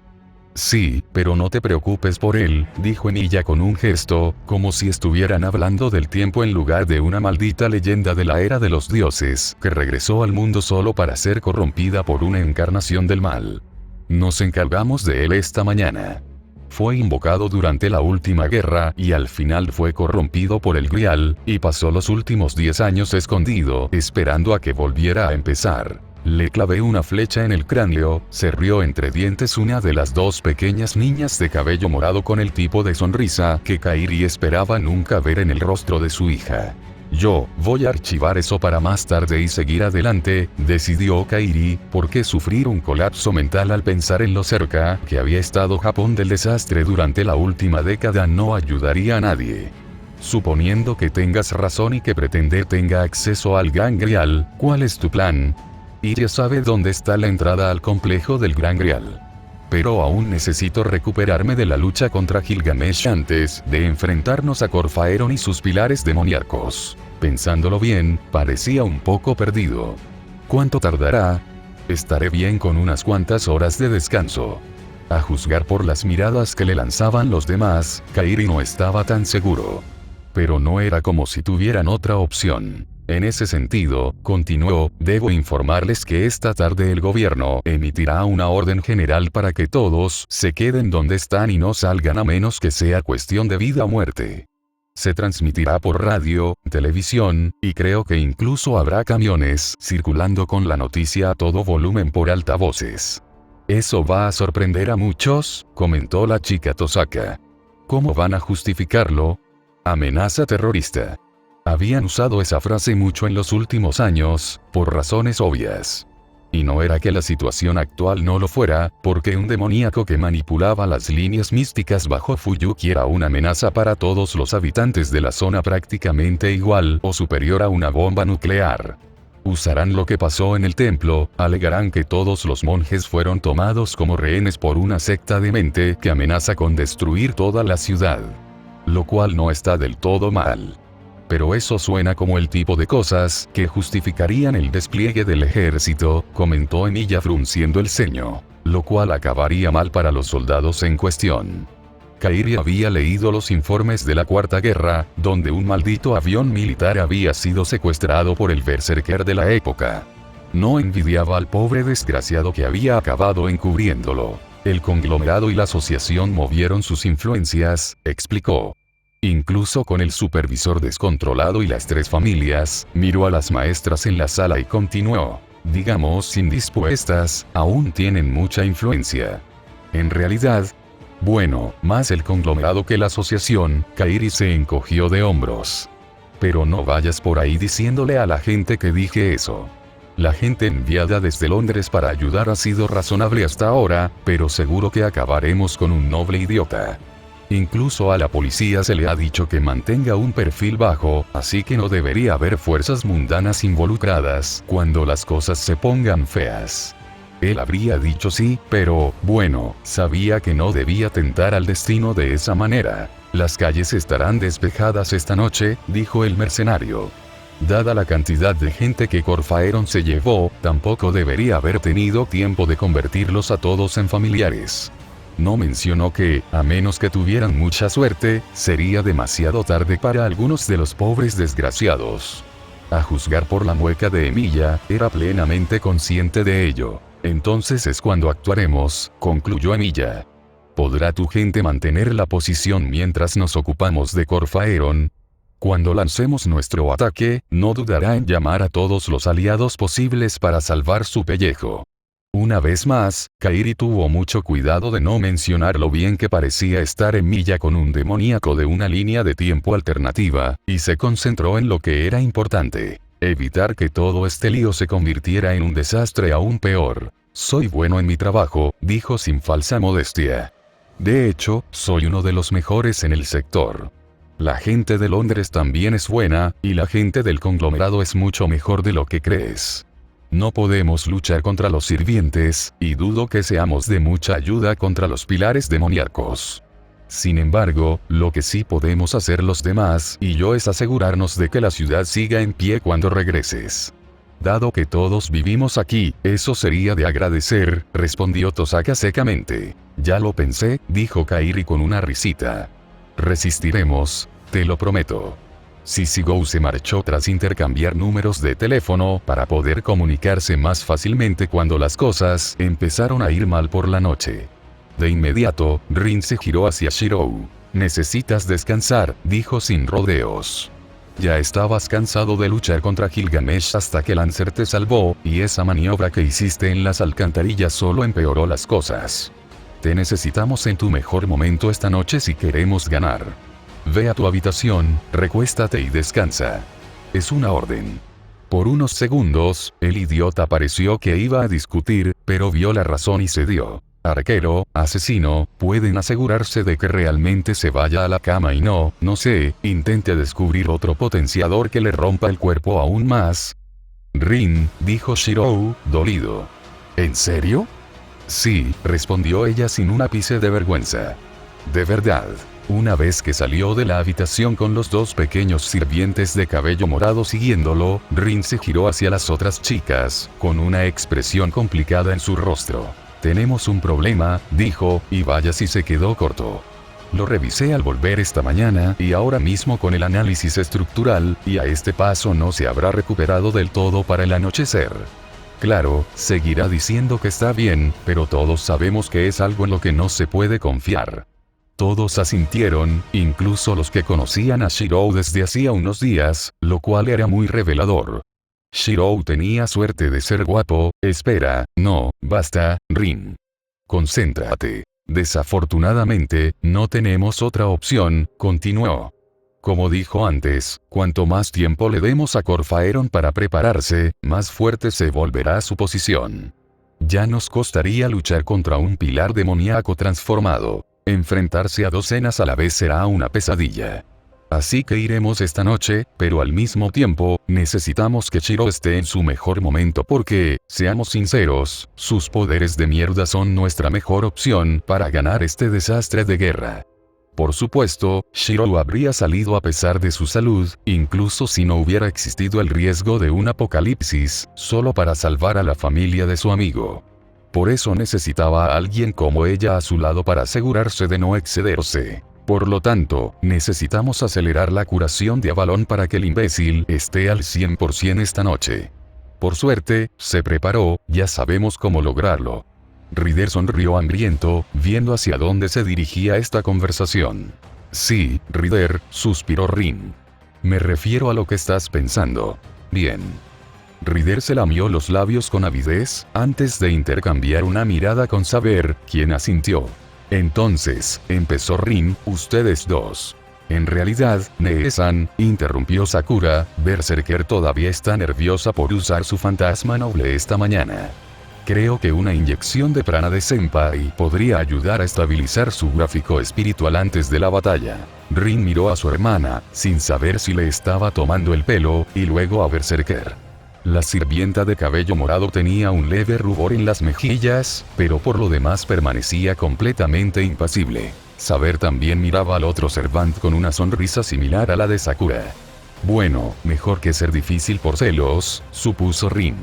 Sí, pero no te preocupes por él, dijo Emilia con un gesto, como si estuvieran hablando del tiempo en lugar de una maldita leyenda de la era de los dioses, que regresó al mundo solo para ser corrompida por una encarnación del mal. Nos encargamos de él esta mañana. Fue invocado durante la última guerra y al final fue corrompido por el Grial, y pasó los últimos 10 años escondido, esperando a que volviera a empezar. Le clavé una flecha en el cráneo, se rió entre dientes una de las dos pequeñas niñas de cabello morado con el tipo de sonrisa que Kairi esperaba nunca ver en el rostro de su hija. Yo voy a archivar eso para más tarde y seguir adelante, decidió Kairi, porque sufrir un colapso mental al pensar en lo cerca que había estado Japón del desastre durante la última década no ayudaría a nadie. Suponiendo que tengas razón y que pretender tenga acceso al Gran Grial, ¿cuál es tu plan? Iria sabe dónde está la entrada al complejo del Gran Grial. Pero aún necesito recuperarme de la lucha contra Gilgamesh antes de enfrentarnos a Corfaeron y sus pilares demoníacos. Pensándolo bien, parecía un poco perdido. ¿Cuánto tardará? Estaré bien con unas cuantas horas de descanso. A juzgar por las miradas que le lanzaban los demás, Kairi no estaba tan seguro. Pero no era como si tuvieran otra opción. En ese sentido, continuó, debo informarles que esta tarde el gobierno emitirá una orden general para que todos se queden donde están y no salgan a menos que sea cuestión de vida o muerte. Se transmitirá por radio, televisión, y creo que incluso habrá camiones circulando con la noticia a todo volumen por altavoces. Eso va a sorprender a muchos, comentó la chica Tosaka. ¿Cómo van a justificarlo? Amenaza terrorista. Habían usado esa frase mucho en los últimos años, por razones obvias. Y no era que la situación actual no lo fuera, porque un demoníaco que manipulaba las líneas místicas bajo Fuyuki era una amenaza para todos los habitantes de la zona prácticamente igual o superior a una bomba nuclear. Usarán lo que pasó en el templo, alegarán que todos los monjes fueron tomados como rehenes por una secta demente que amenaza con destruir toda la ciudad. Lo cual no está del todo mal. Pero eso suena como el tipo de cosas que justificarían el despliegue del ejército, comentó Emilia frunciendo el ceño, lo cual acabaría mal para los soldados en cuestión. Kairi había leído los informes de la Cuarta Guerra, donde un maldito avión militar había sido secuestrado por el berserker de la época. No envidiaba al pobre desgraciado que había acabado encubriéndolo. El conglomerado y la asociación movieron sus influencias, explicó. Incluso con el supervisor descontrolado y las 3 familias, miró a las maestras en la sala y continuó. Digamos indispuestas, aún tienen mucha influencia. En realidad, bueno, más el conglomerado que la asociación, Kairi se encogió de hombros. Pero no vayas por ahí diciéndole a la gente que dije eso. La gente enviada desde Londres para ayudar ha sido razonable hasta ahora, pero seguro que acabaremos con un noble idiota. Incluso a la policía se le ha dicho que mantenga un perfil bajo, así que no debería haber fuerzas mundanas involucradas cuando las cosas se pongan feas. Él habría dicho sí, pero, bueno, sabía que no debía tentar al destino de esa manera. Las calles estarán despejadas esta noche, dijo el mercenario. Dada la cantidad de gente que Corfaeron se llevó, tampoco debería haber tenido tiempo de convertirlos a todos en familiares. No mencionó que, a menos que tuvieran mucha suerte, sería demasiado tarde para algunos de los pobres desgraciados. A juzgar por la mueca de Emilia, era plenamente consciente de ello. Entonces es cuando actuaremos, concluyó Emilia. ¿Podrá tu gente mantener la posición mientras nos ocupamos de Corfaeron? Cuando lancemos nuestro ataque, no dudará en llamar a todos los aliados posibles para salvar su pellejo. Una vez más, Kairi tuvo mucho cuidado de no mencionar lo bien que parecía estar Emilia con un demoníaco de una línea de tiempo alternativa, y se concentró en lo que era importante. Evitar que todo este lío se convirtiera en un desastre aún peor. Soy bueno en mi trabajo, dijo sin falsa modestia. De hecho, soy uno de los mejores en el sector. La gente de Londres también es buena, y la gente del conglomerado es mucho mejor de lo que crees. No podemos luchar contra los sirvientes, y dudo que seamos de mucha ayuda contra los pilares demoníacos. Sin embargo, lo que sí podemos hacer los demás y yo es asegurarnos de que la ciudad siga en pie cuando regreses. Dado que todos vivimos aquí, eso sería de agradecer, respondió Tosaka secamente. Ya lo pensé, dijo Kairi con una risita. Resistiremos, te lo prometo. Sissigou se marchó tras intercambiar números de teléfono para poder comunicarse más fácilmente cuando las cosas empezaron a ir mal por la noche. De inmediato, Rin se giró hacia Shirou. Necesitas descansar, dijo sin rodeos. Ya estabas cansado de luchar contra Gilgamesh hasta que Lancer te salvó, y esa maniobra que hiciste en las alcantarillas solo empeoró las cosas. Te necesitamos en tu mejor momento esta noche si queremos ganar. Ve a tu habitación, recuéstate y descansa. Es una orden. Por unos segundos, el idiota pareció que iba a discutir, pero vio la razón y cedió. Arquero, asesino, pueden asegurarse de que realmente se vaya a la cama y no sé, intente descubrir otro potenciador que le rompa el cuerpo aún más. Rin, dijo Shirou, dolido. ¿En serio? Sí, respondió ella sin un ápice de vergüenza. De verdad. Una vez que salió de la habitación con los dos pequeños sirvientes de cabello morado siguiéndolo, Rin se giró hacia las otras chicas, con una expresión complicada en su rostro. Tenemos un problema, dijo, y vaya si se quedó corto. Lo revisé al volver esta mañana y ahora mismo con el análisis estructural, y a este paso no se habrá recuperado del todo para el anochecer. Claro, seguirá diciendo que está bien, pero todos sabemos que es algo en lo que no se puede confiar. Todos asintieron, incluso los que conocían a Shirou desde hacía unos días, lo cual era muy revelador. Shirou tenía suerte de ser guapo. Espera, no, basta, Rin. Concéntrate. Desafortunadamente, no tenemos otra opción, continuó. Como dijo antes, cuanto más tiempo le demos a Corfaeron para prepararse, más fuerte se volverá su posición. Ya nos costaría luchar contra un pilar demoníaco transformado. Enfrentarse a docenas a la vez será una pesadilla. Así que iremos esta noche, pero al mismo tiempo, necesitamos que Shirou esté en su mejor momento porque, seamos sinceros, sus poderes de mierda son nuestra mejor opción para ganar este desastre de guerra. Por supuesto, Shirou habría salido a pesar de su salud, incluso si no hubiera existido el riesgo de un apocalipsis, solo para salvar a la familia de su amigo. Por eso necesitaba a alguien como ella a su lado para asegurarse de no excederse. Por lo tanto, necesitamos acelerar la curación de Avalon para que el imbécil esté al 100% esta noche. Por suerte, se preparó, ya sabemos cómo lograrlo. Ryder sonrió hambriento, viendo hacia dónde se dirigía esta conversación. Sí, Ryder, suspiró Rin. Me refiero a lo que estás pensando. Bien. Ryder se lamió los labios con avidez, antes de intercambiar una mirada con Saber, quien asintió. Entonces, empezó Rin, ustedes dos. En realidad, Nee-san, interrumpió Sakura, Berserker todavía está nerviosa por usar su fantasma noble esta mañana. Creo que una inyección de prana de Senpai podría ayudar a estabilizar su gráfico espiritual antes de la batalla. Rin miró a su hermana, sin saber si le estaba tomando el pelo, y luego a Berserker. La sirvienta de cabello morado tenía un leve rubor en las mejillas, pero por lo demás permanecía completamente impasible. Saber también miraba al otro Servant con una sonrisa similar a la de Sakura. Bueno, mejor que ser difícil por celos, supuso Rin.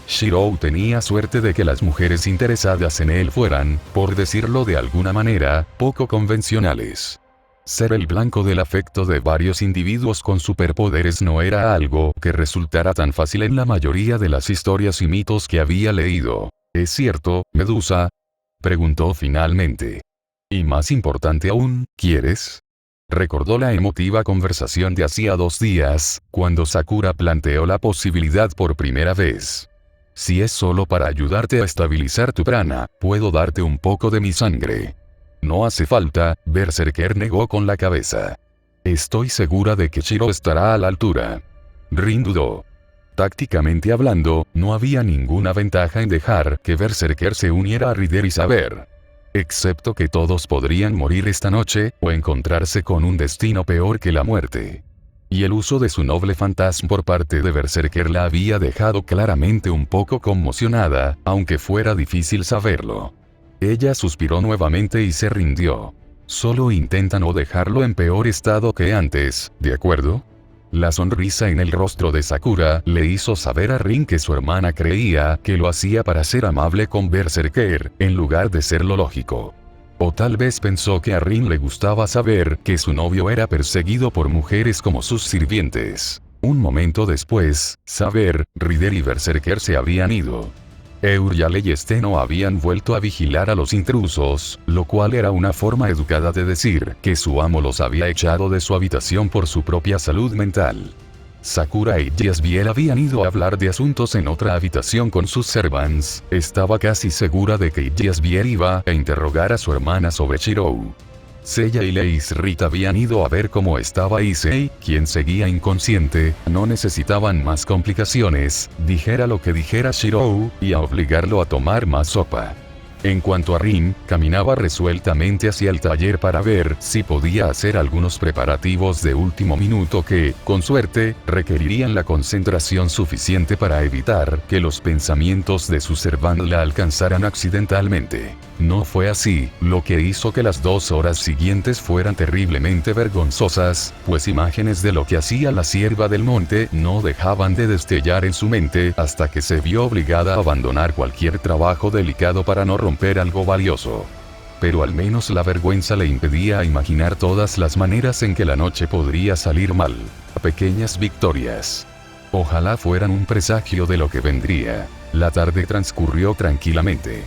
Shirou tenía suerte de que las mujeres interesadas en él fueran, por decirlo de alguna manera, poco convencionales. Ser el blanco del afecto de varios individuos con superpoderes no era algo que resultara tan fácil en la mayoría de las historias y mitos que había leído. ¿Es cierto, Medusa?, preguntó finalmente. Y más importante aún, ¿quieres? Recordó la emotiva conversación de hacía 2 días, cuando Sakura planteó la posibilidad por primera vez. Si es solo para ayudarte a estabilizar tu prana, puedo darte un poco de mi sangre. No hace falta, Berserker negó con la cabeza. Estoy segura de que Shirou estará a la altura. Rin dudó. Tácticamente hablando, no había ninguna ventaja en dejar que Berserker se uniera a Ryder y Saber. Excepto que todos podrían morir esta noche, o encontrarse con un destino peor que la muerte. Y el uso de su noble fantasma por parte de Berserker la había dejado claramente un poco conmocionada, aunque fuera difícil saberlo. Ella suspiró nuevamente y se rindió. Solo intenta no dejarlo en peor estado que antes, ¿de acuerdo? La sonrisa en el rostro de Sakura le hizo saber a Rin que su hermana creía que lo hacía para ser amable con Berserker, en lugar de ser lo lógico. O tal vez pensó que a Rin le gustaba saber que su novio era perseguido por mujeres como sus sirvientes. Un momento después, Saber, Rider y Berserker se habían ido. Euriale y Steno habían vuelto a vigilar a los intrusos, lo cual era una forma educada de decir que su amo los había echado de su habitación por su propia salud mental. Sakura y Jasbiel habían ido a hablar de asuntos en otra habitación con sus servants. Estaba casi segura de que Jasbiel iba a interrogar a su hermana sobre Shirou. Seiya y Leis Rita habían ido a ver cómo estaba Issei, quien seguía inconsciente, no necesitaban más complicaciones, dijera lo que dijera Shirou, y a obligarlo a tomar más sopa. En cuanto a Rin, caminaba resueltamente hacia el taller para ver si podía hacer algunos preparativos de último minuto que, con suerte, requerirían la concentración suficiente para evitar que los pensamientos de su servant la alcanzaran accidentalmente. No fue así, lo que hizo que las 2 horas siguientes fueran terriblemente vergonzosas, pues imágenes de lo que hacía la sierva del monte no dejaban de destellar en su mente hasta que se vio obligada a abandonar cualquier trabajo delicado para no romper algo valioso. Pero al menos la vergüenza le impedía imaginar todas las maneras en que la noche podría salir mal. Pequeñas victorias. Ojalá fueran un presagio de lo que vendría. La tarde transcurrió tranquilamente.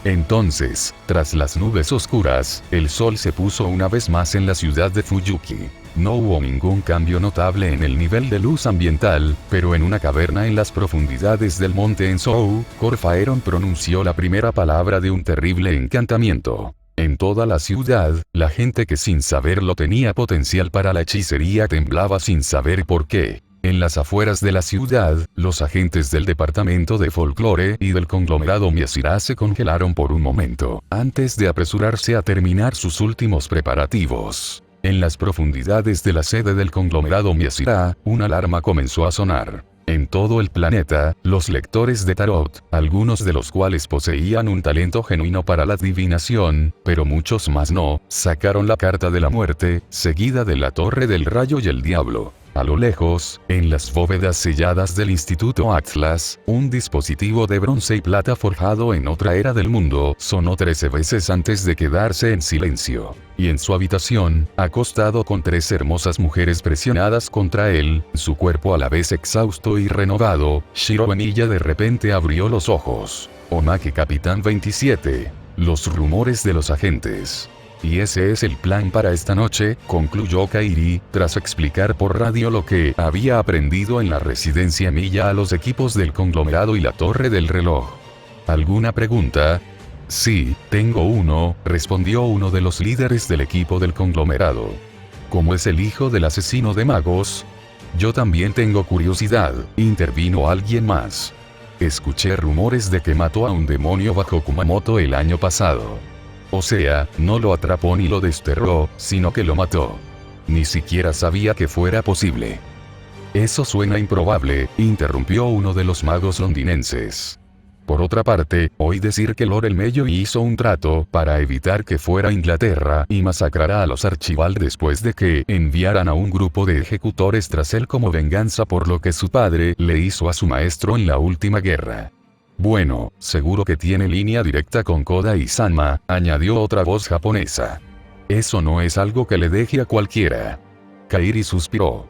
Entonces, tras las nubes oscuras, el sol se puso una vez más en la ciudad de Fuyuki. No hubo ningún cambio notable en el nivel de luz ambiental, pero en una caverna en las profundidades del monte Enzhou, Corfaeron pronunció la primera palabra de un terrible encantamiento. En toda la ciudad, la gente que sin saberlo tenía potencial para la hechicería temblaba sin saber por qué. En las afueras de la ciudad, los agentes del departamento de folclore y del conglomerado Miasira se congelaron por un momento, antes de apresurarse a terminar sus últimos preparativos. En las profundidades de la sede del conglomerado Miasira, una alarma comenzó a sonar. En todo el planeta, los lectores de tarot, algunos de los cuales poseían un talento genuino para la adivinación, pero muchos más no, sacaron la carta de la muerte, seguida de la torre del rayo y el diablo. A lo lejos, en las bóvedas selladas del Instituto Atlas, un dispositivo de bronce y plata forjado en otra era del mundo sonó 13 veces antes de quedarse en silencio. Y en su habitación, acostado con 3 hermosas mujeres presionadas contra él, su cuerpo a la vez exhausto y renovado, Shiro Benilla de repente abrió los ojos. Omake Capitán 27. Los rumores de los agentes. Y ese es el plan para esta noche, concluyó Kairi, tras explicar por radio lo que había aprendido en la residencia Milla a los equipos del conglomerado y la torre del reloj. ¿Alguna pregunta? Sí, tengo uno, respondió uno de los líderes del equipo del conglomerado. ¿Cómo es el hijo del asesino de magos? Yo también tengo curiosidad, intervino alguien más. Escuché rumores de que mató a un demonio bajo Kumamoto el año pasado. O sea, no lo atrapó ni lo desterró, sino que lo mató. Ni siquiera sabía que fuera posible. Eso suena improbable, interrumpió uno de los magos londinenses. Por otra parte, oí decir que Lord Elmello hizo un trato para evitar que fuera a Inglaterra y masacrara a los Archibald después de que enviaran a un grupo de ejecutores tras él como venganza por lo que su padre le hizo a su maestro en la última guerra. Bueno, seguro que tiene línea directa con Koda y Sanma, añadió otra voz japonesa. Eso no es algo que le deje a cualquiera. Kairi suspiró.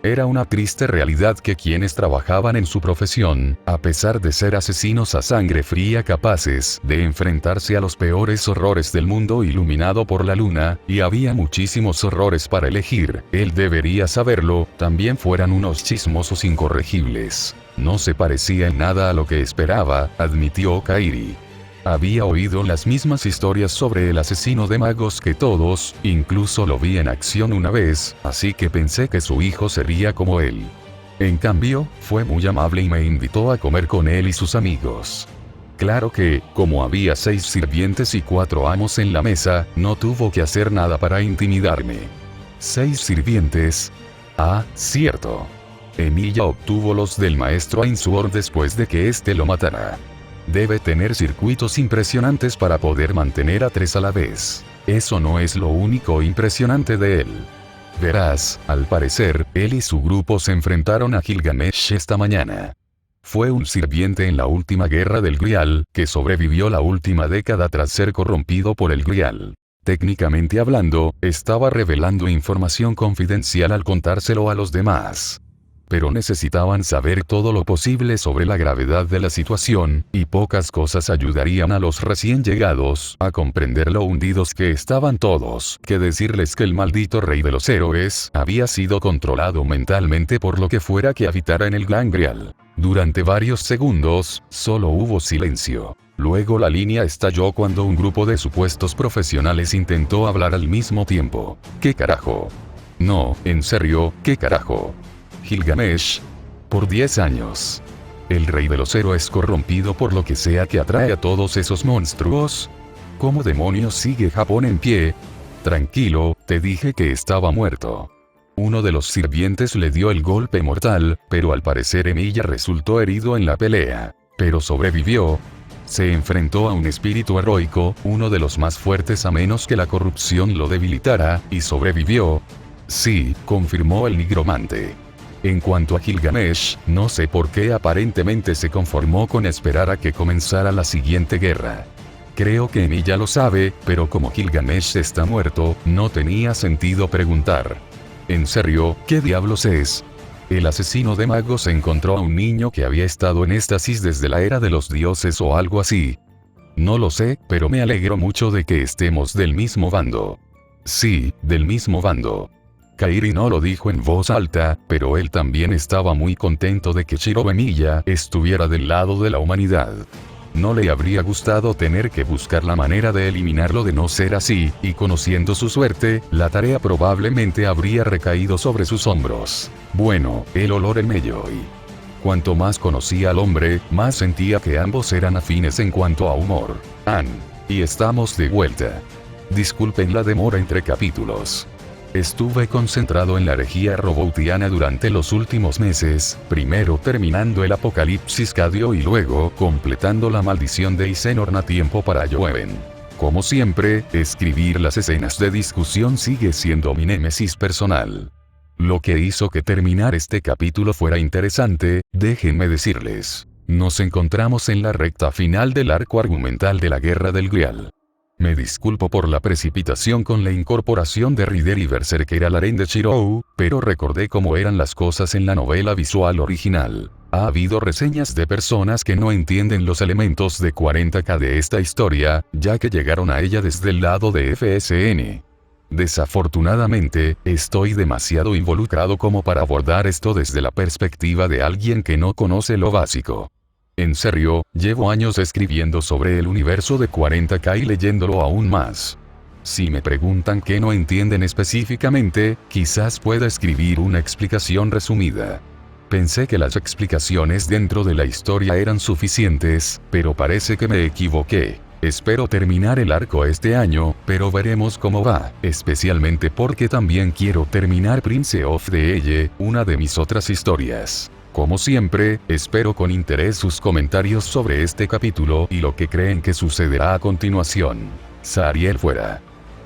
Era una triste realidad que quienes trabajaban en su profesión, a pesar de ser asesinos a sangre fría capaces de enfrentarse a los peores horrores del mundo iluminado por la luna, y había muchísimos horrores para elegir, él debería saberlo, también fueran unos chismosos incorregibles. No se parecía en nada a lo que esperaba, admitió Kairi. Había oído las mismas historias sobre el asesino de magos que todos, incluso lo vi en acción una vez, así que pensé que su hijo sería como él. En cambio, fue muy amable y me invitó a comer con él y sus amigos. Claro que, como había 6 sirvientes y 4 amos en la mesa, no tuvo que hacer nada para intimidarme. 6 sirvientes. Ah, cierto. Emilia obtuvo los del maestro Ainsworth después de que éste lo matara. Debe tener circuitos impresionantes para poder mantener a 3 a la vez. Eso no es lo único impresionante de él. Verás, al parecer, él y su grupo se enfrentaron a Gilgamesh esta mañana. Fue un sirviente en la última guerra del Grial, que sobrevivió la última década tras ser corrompido por el Grial. Técnicamente hablando, estaba revelando información confidencial al contárselo a los demás. Pero necesitaban saber todo lo posible sobre la gravedad de la situación, y pocas cosas ayudarían a los recién llegados a comprender lo hundidos que estaban todos, que decirles que el maldito rey de los héroes había sido controlado mentalmente por lo que fuera que habitara en el Gran Grial. Durante varios segundos, solo hubo silencio. Luego la línea estalló cuando un grupo de supuestos profesionales intentó hablar al mismo tiempo. ¿Qué carajo? No, en serio, ¿qué carajo? Gilgamesh. Por 10 años. El rey de los héroes corrompido por lo que sea que atrae a todos esos monstruos. ¿Cómo demonios sigue Japón en pie? Tranquilo, te dije que estaba muerto. Uno de los sirvientes le dio el golpe mortal, pero al parecer Emilia resultó herido en la pelea. Pero sobrevivió. Se enfrentó a un espíritu heroico, uno de los más fuertes a menos que la corrupción lo debilitara, y sobrevivió. Sí, confirmó el nigromante. En cuanto a Gilgamesh, no sé por qué aparentemente se conformó con esperar a que comenzara la siguiente guerra. Creo que Emilia lo sabe, pero como Gilgamesh está muerto, no tenía sentido preguntar. ¿En serio, qué diablos es? El asesino de magos encontró a un niño que había estado en éxtasis desde la era de los dioses o algo así. No lo sé, pero me alegro mucho de que estemos del mismo bando. Sí, del mismo bando. Kairi no lo dijo en voz alta, pero él también estaba muy contento de que Shiro Emilia estuviera del lado de la humanidad. No le habría gustado tener que buscar la manera de eliminarlo de no ser así, y conociendo su suerte, la tarea probablemente habría recaído sobre sus hombros. Bueno, el olor en Melloi. Cuanto más conocía al hombre, más sentía que ambos eran afines en cuanto a humor. Y estamos de vuelta. Disculpen la demora entre capítulos. Estuve concentrado en la herejía robotiana durante los últimos meses, primero terminando el apocalipsis Cadio y luego completando la maldición de Isenor a tiempo para Yoeben. Como siempre, escribir las escenas de discusión sigue siendo mi némesis personal. Lo que hizo que terminar este capítulo fuera interesante, déjenme decirles. Nos encontramos en la recta final del arco argumental de la Guerra del Grial. Me disculpo por la precipitación con la incorporación de Rider y Berserker al harén de Shirou, pero recordé cómo eran las cosas en la novela visual original. Ha habido reseñas de personas que no entienden los elementos de 40K de esta historia, ya que llegaron a ella desde el lado de FSN. Desafortunadamente, estoy demasiado involucrado como para abordar esto desde la perspectiva de alguien que no conoce lo básico. En serio, llevo años escribiendo sobre el universo de 40K y leyéndolo aún más. Si me preguntan qué no entienden específicamente, quizás pueda escribir una explicación resumida. Pensé que las explicaciones dentro de la historia eran suficientes, pero parece que me equivoqué. Espero terminar el arco este año, pero veremos cómo va, especialmente porque también quiero terminar Prince of the Eye, una de mis otras historias. Como siempre, espero con interés sus comentarios sobre este capítulo y lo que creen que sucederá a continuación. Sariel fuera.